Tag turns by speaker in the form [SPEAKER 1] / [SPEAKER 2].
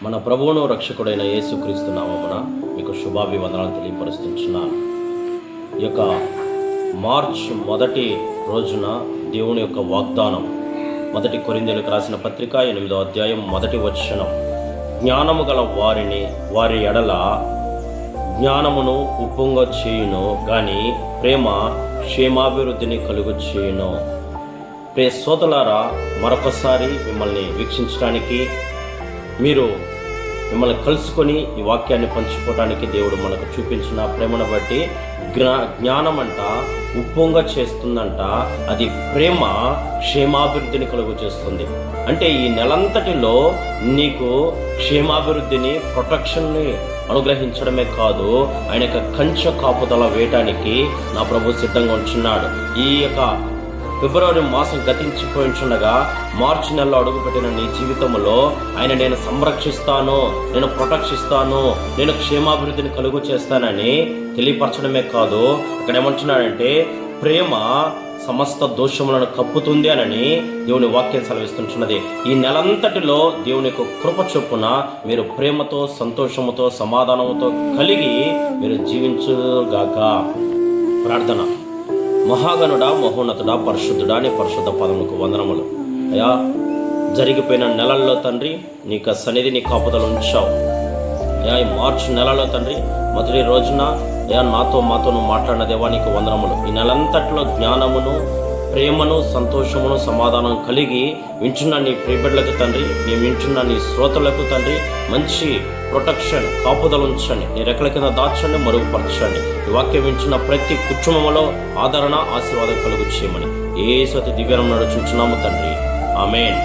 [SPEAKER 1] మన ప్రభువును రక్షకుడైన యేసుక్రీస్తు నామమున మీకు శుభాభివందనాలు తెలియపరుస్తున్నాను. ఈ యొక్క మార్చ్ మొదటి రోజున దేవుని యొక్క వాగ్దానం 1 కొరింథీయులకు రాసిన పత్రిక 8వ అధ్యాయం 1వ వచనం, జ్ఞానము గల వారి ఎడల జ్ఞానమును ఉప్పొంగ చేయును, కానీ ప్రేమ క్షేమాభివృద్ధిని కలుగు చేయును. ప్రియ శ్రోతలారా, మరొకసారి మిమ్మల్ని వీక్షించడానికి, మిమ్మల్ని కలుసుకొని ఈ వాక్యాన్ని పంచుకోవడానికి దేవుడు మనకు చూపించిన ప్రేమను బట్టి జ్ఞానమంట ఉప్పొంగ చేస్తుందంట. అది ప్రేమ క్షేమాభివృద్ధిని కలుగు చేస్తుంది. అంటే ఈ నెలంతటిలో నీకు క్షేమాభివృద్ధిని, ప్రొటెక్షన్ని అనుగ్రహించడమే కాదు, ఆయన యొక్క కంచె కాపుదల వేయటానికి నా ప్రభు సిద్ధంగా ఉంచున్నాడు. ఈ యొక్క ఫిబ్రవరి మాసం గతించిపోయించుండగా మార్చి నెలలో అడుగుపెట్టిన నీ జీవితంలో ఆయన నేను సంరక్షిస్తాను, నేను ప్రొటెక్షిస్తాను, నేను క్షేమాభివృద్ధిని కలుగు చేస్తానని తెలియపరచడమే కాదు, అక్కడ ఏమంటున్నాడంటే ప్రేమ సమస్త దోషములను కప్పుతుంది అని దేవుని వాక్యం సెలవిస్తున్నది. ఈ నెలంతటిలో దేవుని యొక్క కృప చొప్పున మీరు ప్రేమతో, సంతోషముతో, సమాధానముతో కలిగి మీరు జీవించుగాక. ప్రార్థన. మహాగణుడా, మహోన్నతుడా, పరిశుద్ధుడా, నీ పరిశుద్ధ పదములకు వందనములు. అయ్యా, జరిగిపోయిన నెలల్లో తండ్రి నీకు సన్నిధి, నీ కాపుదలు ఉంచావు. అయ్యా, ఈ మార్చి నెలలో తండ్రి మొదటి రోజున అయ్యా మాతోను మాట్లాడిన దేవా నీకు వందనములు. ఈ నెలంతట్లో జ్ఞానమును, ప్రేమను, సంతోషమును, సమాధానం కలిగి వింటున్న నీ ప్రియబిడ్డలకు తండ్రి, నీ వింటున్న నీ శ్రోతలకు తండ్రి మంచి ప్రొటెక్షన్, కాపుదలు ఉంచండి, నీ రెక్కల కింద దాచండి, మరుగుపరచండి. ఈ వాక్యం వింటున్న ప్రతి కుటుంబంలో ఆదరణ, ఆశీర్వాదం కలుగు చేయమని యేసు అతి దివ్యనామమున నడుచుచున్నాము తండ్రి. ఆమేన్.